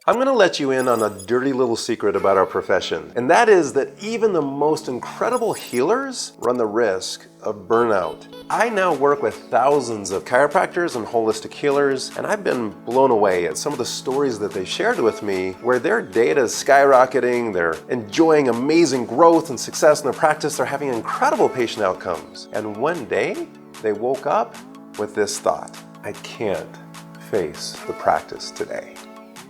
I'm going to let you in on a dirty little secret about our profession, and that is that even the most incredible healers run the risk of burnout. I now work with thousands of chiropractors and holistic healers, and I've been blown away at some of the stories that they shared with me where their data is skyrocketing, they're enjoying amazing growth and success in their practice, they're having incredible patient outcomes. And one day, they woke up with this thought: I can't face the practice today.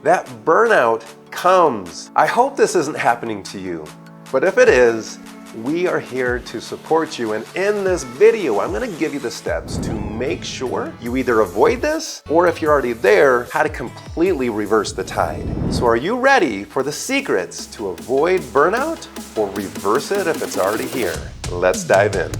That burnout comes. I hope this isn't happening to you, but if it is, we are here to support you. And in this video, I'm going to give you the steps to make sure you either avoid this, or if you're already there, how to completely reverse the tide. So are you ready for the secrets to avoid burnout or reverse it if it's already here? Let's dive in.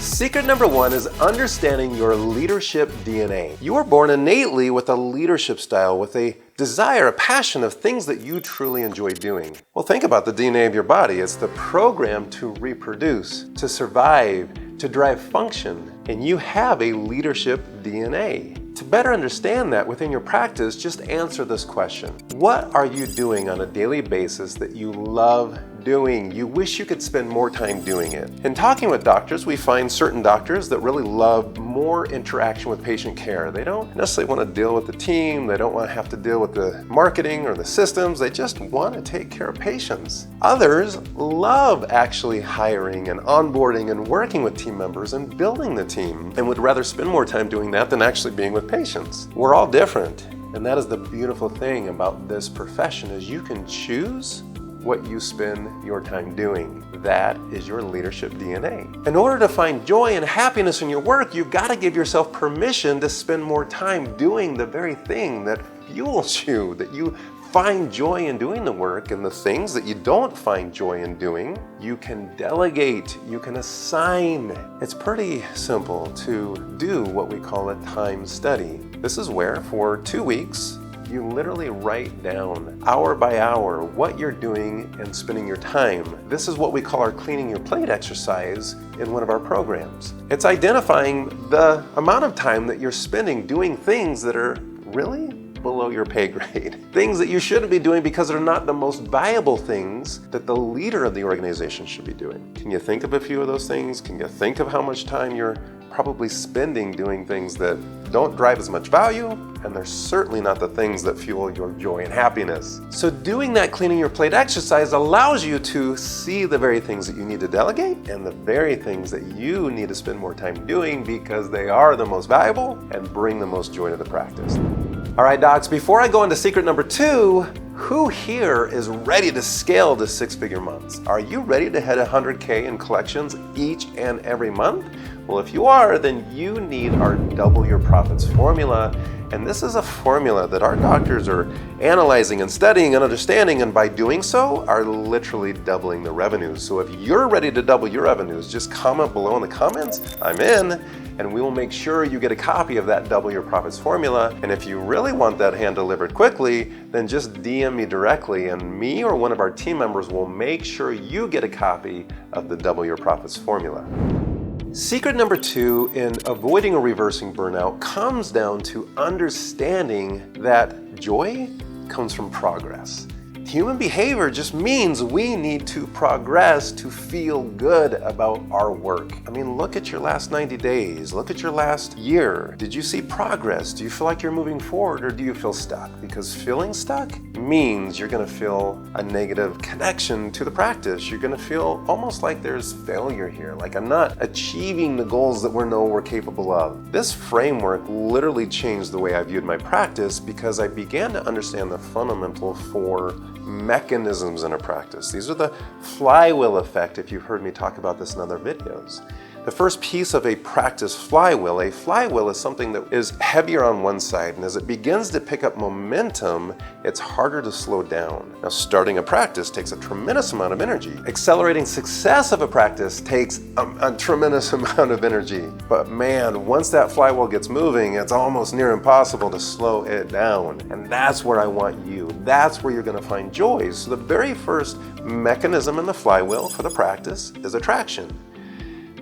Secret number one is understanding your leadership DNA. You are born innately with a leadership style, with a desire, a passion of things that you truly enjoy doing. Well, think about the DNA of your body. It's the program to reproduce, to survive, to drive function, and you have a leadership DNA. To better understand that within your practice, just answer this question. What are you doing on a daily basis that you love doing? You wish you could spend more time doing it. In talking with doctors, we find certain doctors that really love more interaction with patient care. They don't necessarily want to deal with the team. They don't want to have to deal with the marketing or the systems. They just want to take care of patients. Others love actually hiring and onboarding and working with team members and building the team, and would rather spend more time doing that than actually being with patients. We're all different, and that is the beautiful thing about this profession, is you can choose what you spend your time doing. That is your leadership DNA. In order to find joy and happiness in your work, you've got to give yourself permission to spend more time doing the very thing that fuels you, that you find joy in doing the work. And the things that you don't find joy in doing, you can delegate, you can assign. It's pretty simple to do what we call a time study. This is where, for 2 weeks, you literally write down hour by hour what you're doing and spending your time. This is what we call our cleaning your plate exercise in one of our programs. It's identifying the amount of time that you're spending doing things that are really below your pay grade. Things that you shouldn't be doing because they're not the most valuable things that the leader of the organization should be doing. Can you think of a few of those things? Can you think of how much time you're probably spending doing things that don't drive as much value, and they're certainly not the things that fuel your joy and happiness? So doing that cleaning your plate exercise allows you to see the very things that you need to delegate and the very things that you need to spend more time doing because they are the most valuable and bring the most joy to the practice. All right, docs, before I go into secret number two, who here is ready to scale to 6-figure months? Are you ready to hit 100K in collections each and every month? Well, if you are, then you need our Double Your Profits formula. And this is a formula that our doctors are analyzing and studying and understanding, and by doing so, are literally doubling the revenues. So if you're ready to double your revenues, just comment below in the comments, I'm in, and we will make sure you get a copy of that Double Your Profits formula. And if you really want that hand delivered quickly, then just DM me directly, and me or one of our team members will make sure you get a copy of the Double Your Profits formula. Secret number two in avoiding or reversing burnout comes down to understanding that joy comes from progress. Human behavior just means we need to progress to feel good about our work. I mean, look at your last 90 days. Look at your last year. Did you see progress? Do you feel like you're moving forward, or do you feel stuck? Because feeling stuck means you're going to feel a negative connection to the practice. You're going to feel almost like there's failure here, like I'm not achieving the goals that we know we're capable of. This framework literally changed the way I viewed my practice because I began to understand the fundamental 4 mechanisms in a practice. These are the flywheel effect, if you've heard me talk about this in other videos. The first piece of a practice flywheel, a flywheel is something that is heavier on one side, and as it begins to pick up momentum, it's harder to slow down. Now, starting a practice takes a tremendous amount of energy. Accelerating success of a practice takes a tremendous amount of energy. But man, once that flywheel gets moving, it's almost near impossible to slow it down. And that's where I want you. That's where you're going to find joy. So the very first mechanism in the flywheel for the practice is attraction.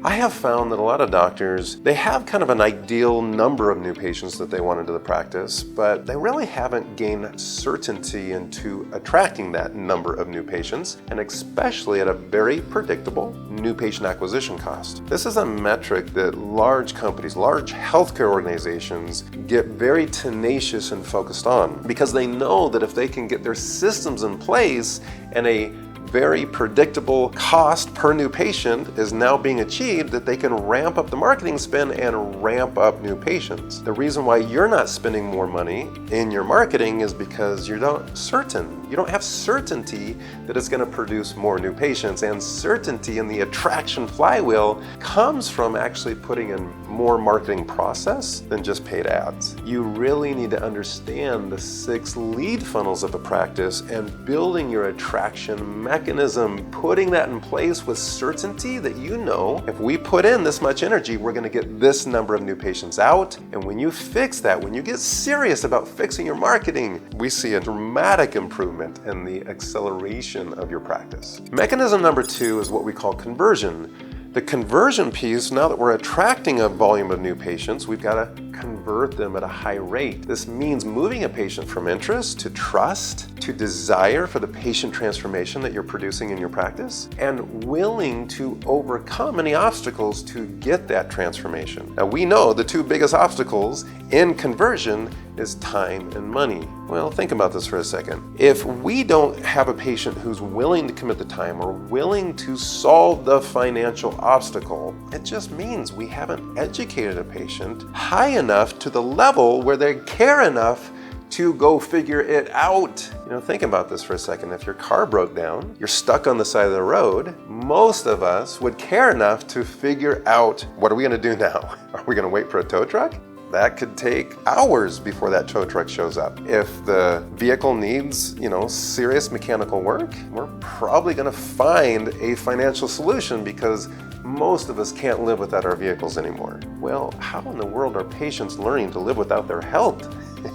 I have found that a lot of doctors, they have kind of an ideal number of new patients that they want into the practice, but they really haven't gained certainty into attracting that number of new patients, and especially at a very predictable new patient acquisition cost. This is a metric that large companies, large healthcare organizations get very tenacious and focused on, because they know that if they can get their systems in place and a very predictable cost per new patient is now being achieved, that they can ramp up the marketing spend and ramp up new patients. The reason why you're not spending more money in your marketing is because you're not certain. You don't have certainty that it's going to produce more new patients, and certainty in the attraction flywheel comes from actually putting in more marketing process than just paid ads. You really need to understand the 6 lead funnels of a practice and building your attraction mechanism, putting that in place with certainty that you know if we put in this much energy, we're going to get this number of new patients out. And when you fix that, when you get serious about fixing your marketing, we see a dramatic improvement in the acceleration of your practice. Mechanism number 2 is what we call conversion. The conversion piece, now that we're attracting a volume of new patients, we've got to convert them at a high rate. This means moving a patient from interest to trust, to desire for the patient transformation that you're producing in your practice, and willing to overcome any obstacles to get that transformation. Now, we know the 2 biggest obstacles in conversion is time and money. Well, think about this for a second. If we don't have a patient who's willing to commit the time or willing to solve the financial obstacle, it just means we haven't educated a patient high enough to the level where they care enough to go figure it out. Think about this for a second. If your car broke down, you're stuck on the side of the road, most of us would care enough to figure out, what are we going to do now? Are we going to wait for a tow truck? That could take hours before that tow truck shows up. If the vehicle needs, serious mechanical work, we're probably going to find a financial solution, because most of us can't live without our vehicles anymore. Well, how in the world are patients learning to live without their health?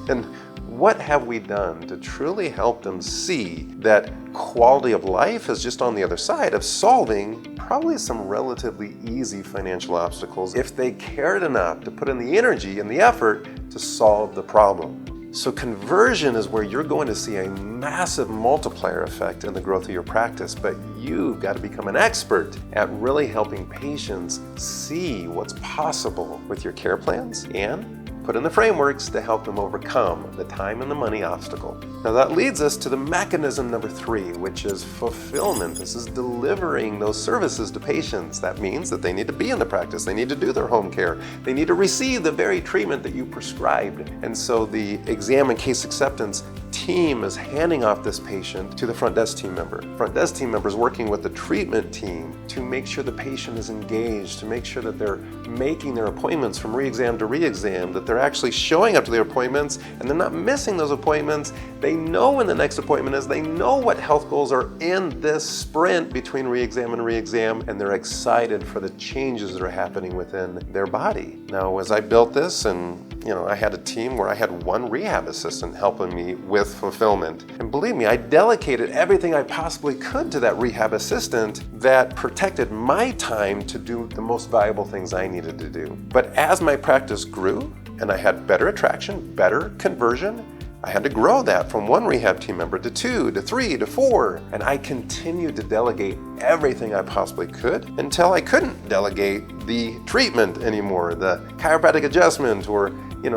And what have we done to truly help them see that quality of life is just on the other side of solving probably some relatively easy financial obstacles if they cared enough to put in the energy and the effort to solve the problem? So conversion is where you're going to see a massive multiplier effect in the growth of your practice, but you've got to become an expert at really helping patients see what's possible with your care plans and put in the frameworks to help them overcome the time and the money obstacle. Now that leads us to the mechanism number 3, which is fulfillment. This is delivering those services to patients. That means that they need to be in the practice, they need to do their home care, they need to receive the very treatment that you prescribed. And so the exam and case acceptance team is handing off this patient to the front desk team member. Front desk team member is working with the treatment team to make sure the patient is engaged, to make sure that they're making their appointments from re-exam to re-exam, that they're actually showing up to their appointments and they're not missing those appointments. They know when the next appointment is, they know what health goals are in this sprint between re-exam and re-exam, and they're excited for the changes that are happening within their body. Now, as I built this, and I had a team where I had 1 rehab assistant helping me with fulfillment. And believe me, I delegated everything I possibly could to that rehab assistant that protected my time to do the most valuable things I needed to do. But as my practice grew and I had better attraction, better conversion, I had to grow that from 1 rehab team member to 2, to 3, to 4. And I continued to delegate everything I possibly could until I couldn't delegate the treatment anymore, the chiropractic adjustment, or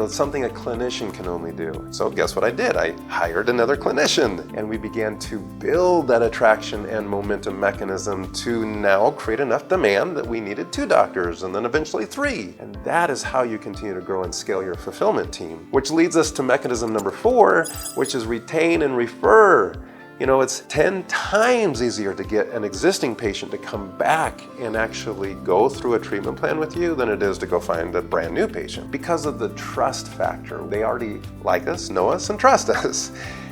something a clinician can only do. So guess what I did? I hired another clinician, and we began to build that attraction and momentum mechanism to now create enough demand that we needed 2 doctors and then eventually 3. And that is how you continue to grow and scale your fulfillment team, which leads us to mechanism number 4, which is retain and refer. It's 10 times easier to get an existing patient to come back and actually go through a treatment plan with you than it is to go find a brand new patient, because of the trust factor. They already like us, know us, and trust us.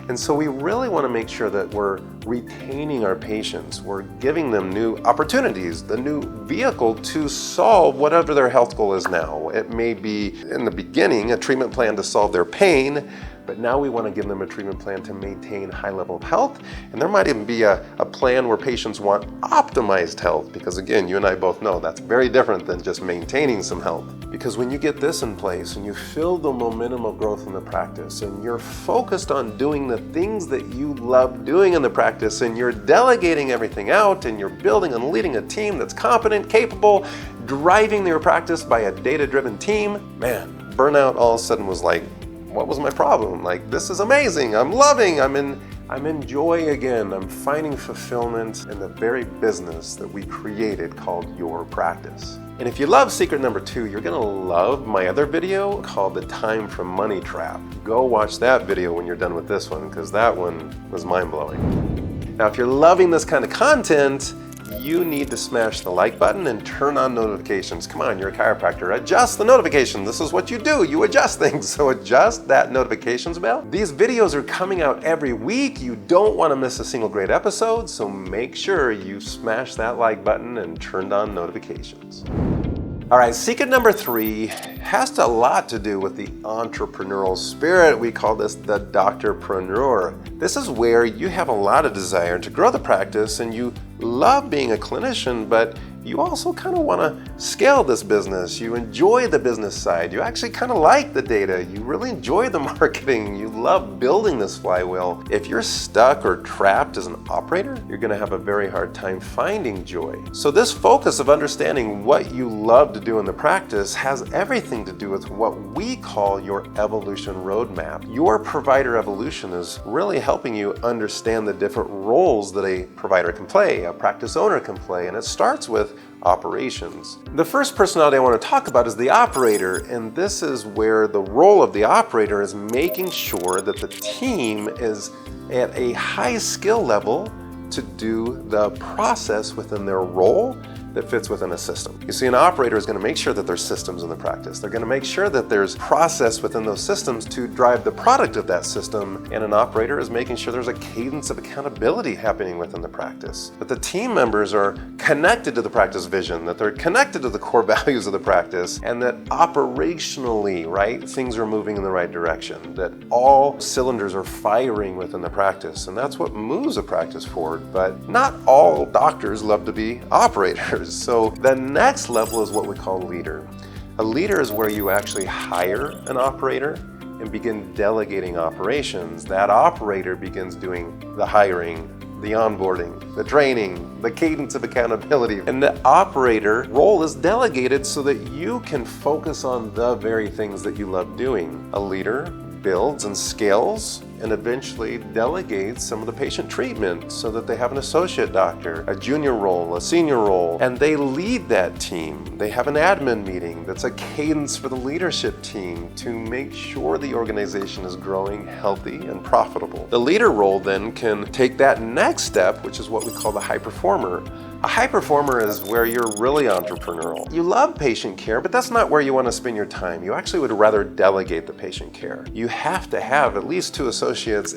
And so we really want to make sure that we're retaining our patients. We're giving them new opportunities, the new vehicle to solve whatever their health goal is now. It may be, in the beginning, a treatment plan to solve their pain, but now we want to give them a treatment plan to maintain high level of health. And there might even be a plan where patients want optimized health, because again, you and I both know that's very different than just maintaining some health. Because when you get this in place and you feel the momentum of growth in the practice and you're focused on doing the things that you love doing in the practice and you're delegating everything out and you're building and leading a team that's competent, capable, driving your practice by a data-driven team, man, burnout all of a sudden was like, what was my problem? Like, this is amazing, I'm loving, I'm in joy again. I'm finding fulfillment in the very business that we created called your practice. And if you love secret number 2, you're gonna love my other video called the Time from Money Trap. Go watch that video when you're done with this one, because that one was mind-blowing. Now, if you're loving this kind of content, you need to smash the like button and turn on notifications. Come on, you're a chiropractor. Adjust the notification. This is what you do. You adjust things. So adjust that notifications bell. These videos are coming out every week. You don't want to miss a single great episode. So make sure you smash that like button and turn on notifications. All right, secret number 3 has a lot to do with the entrepreneurial spirit. We call this the Doctor-Prenuer. This is where you have a lot of desire to grow the practice and you love being a clinician, but you also kind of want to scale this business. You enjoy the business side. You actually kind of like the data. You really enjoy the marketing. You love building this flywheel. If you're stuck or trapped as an operator, you're going to have a very hard time finding joy. So this focus of understanding what you love to do in the practice has everything to do with what we call your evolution roadmap. Your provider evolution is really helping you understand the different roles that a provider can play, a practice owner can play, and it starts with operations. The first personality I want to talk about is the operator, and this is where the role of the operator is making sure that the team is at a high skill level to do the process within their role that fits within a system. You see, an operator is going to make sure that there's systems in the practice. They're going to make sure that there's process within those systems to drive the product of that system, and an operator is making sure there's a cadence of accountability happening within the practice. That the team members are connected to the practice vision, that they're connected to the core values of the practice, and that operationally, right, things are moving in the right direction, that all cylinders are firing within the practice, and that's what moves a practice forward. But not all doctors love to be operators. So the next level is what we call leader. A leader is where you actually hire an operator and begin delegating operations. That operator begins doing the hiring, the onboarding, the training, the cadence of accountability. And the operator role is delegated so that you can focus on the very things that you love doing. A leader builds and scales and eventually delegates some of the patient treatment so that they have an associate doctor, a junior role, a senior role, and they lead that team. They have an admin meeting that's a cadence for the leadership team to make sure the organization is growing healthy and profitable. The leader role then can take that next step, which is what we call the high performer. A high performer is where you're really entrepreneurial. You love patient care, but that's not where you want to spend your time. You actually would rather delegate the patient care. You have to have at least 2 associates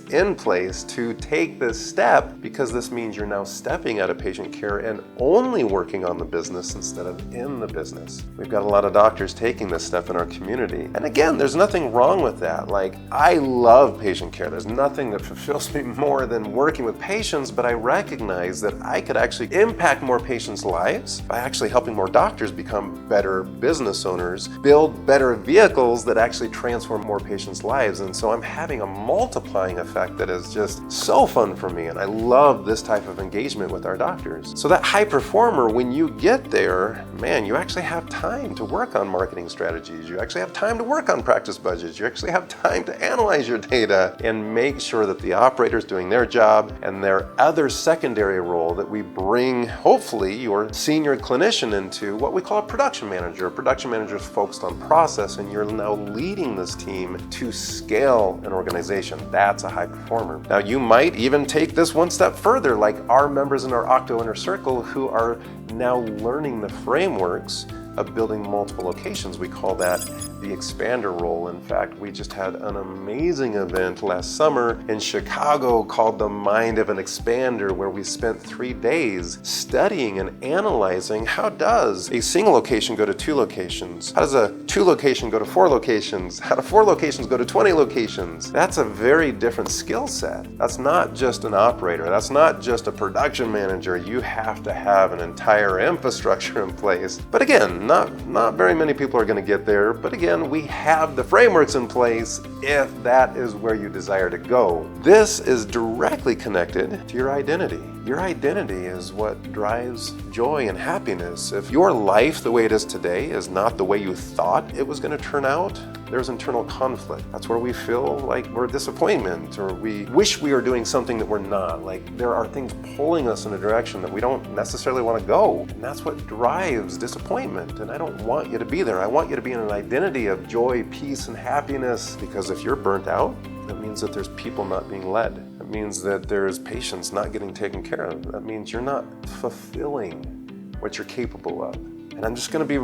in place to take this step, because this means you're now stepping out of patient care and only working on the business instead of in the business. We've got a lot of doctors taking this step in our community. And again, there's nothing wrong with that. Like, I love patient care. There's nothing that fulfills me more than working with patients, but I recognize that I could actually impact more patients' lives by actually helping more doctors become better business owners, build better vehicles that actually transform more patients' lives. And so I'm having a multiplying effect that is just so fun for me. And I love this type of engagement with our doctors. So that high performer, when you get there, man, you actually have time to work on marketing strategies. You actually have time to work on practice budgets. You actually have time to analyze your data and make sure that the operator's doing their job, and their other secondary role that we bring, hopefully, your senior clinician into what we call a production manager. A production manager is focused on process, and you're now leading this team to scale an organization. That's a high performer. Now, you might even take this one step further, like our members in our Octo Inner Circle who are now learning the frameworks of building multiple locations. We call that the expander role. In fact, we just had an amazing event last summer in Chicago called the Mind of an Expander, where we spent 3 days studying and analyzing how does a single location go to 2 locations? How does a 2 location go to 4 locations? How do 4 locations go to 20 locations? That's a very different skill set. That's not just an operator. That's not just a production manager. You have to have an entire infrastructure in place. But again, not very many people are going to get there. But again, we have the frameworks in place if that is where you desire to go. This is directly connected to your identity. Your identity is what drives joy and happiness. If your life, the way it is today, is not the way you thought it was going to turn out, there's internal conflict. That's where we feel like we're a disappointment, or we wish we are doing something that we're not. Like there are things pulling us in a direction that we don't necessarily want to go. And that's what drives disappointment. And I don't want you to be there. I want you to be in an identity of joy, peace, and happiness. Because if you're burnt out, that means that there's people not being led. That means that there's patients not getting taken care of. That means you're not fulfilling what you're capable of. And I'm just going to be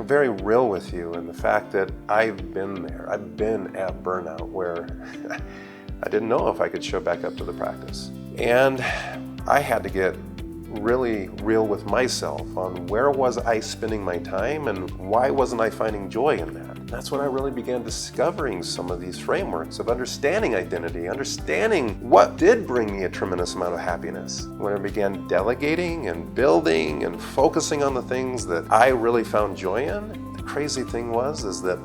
very real with you in the fact that I've been there. I've been at burnout where I didn't know if I could show back up to the practice. And I had to get really real with myself on where was I spending my time and why wasn't I finding joy in that. And that's when I really began discovering some of these frameworks of understanding identity, understanding what did bring me a tremendous amount of happiness. When I began delegating and building and focusing on the things that I really found joy in, the crazy thing is that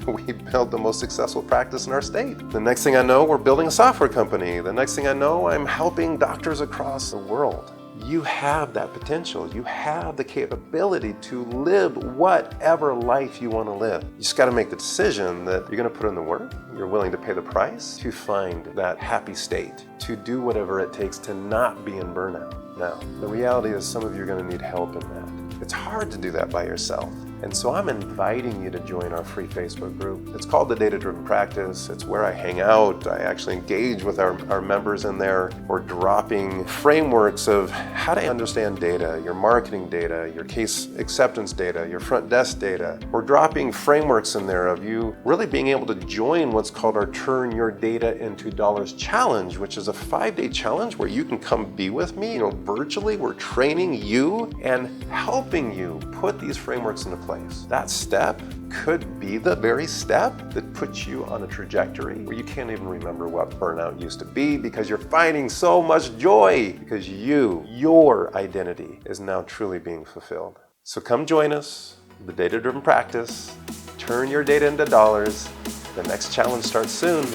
we built the most successful practice in our state. The next thing I know, we're building a software company. The next thing I know, I'm helping doctors across the world. You have that potential. You have the capability to live whatever life you want to live. You just got to make the decision that you're going to put in the work, you're willing to pay the price to find that happy state, to do whatever it takes to not be in burnout. Now, the reality is some of you are going to need help in that. It's hard to do that by yourself. And so I'm inviting you to join our free Facebook group. It's called the Data-Driven Practice. It's where I hang out. I actually engage with our members in there. We're dropping frameworks of how to understand data, your marketing data, your case acceptance data, your front desk data. We're dropping frameworks in there of you really being able to join what's called our Turn Your Data into Dollars Challenge, which is a 5-day challenge where you can come be with me, virtually. We're training you and helping you put these frameworks into place. That step could be the very step that puts you on a trajectory where you can't even remember what burnout used to be because you're finding so much joy because your identity is now truly being fulfilled. So come join us, the Data-Driven Practice. Turn your data into dollars. The next challenge starts soon.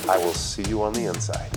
I will see you on the inside.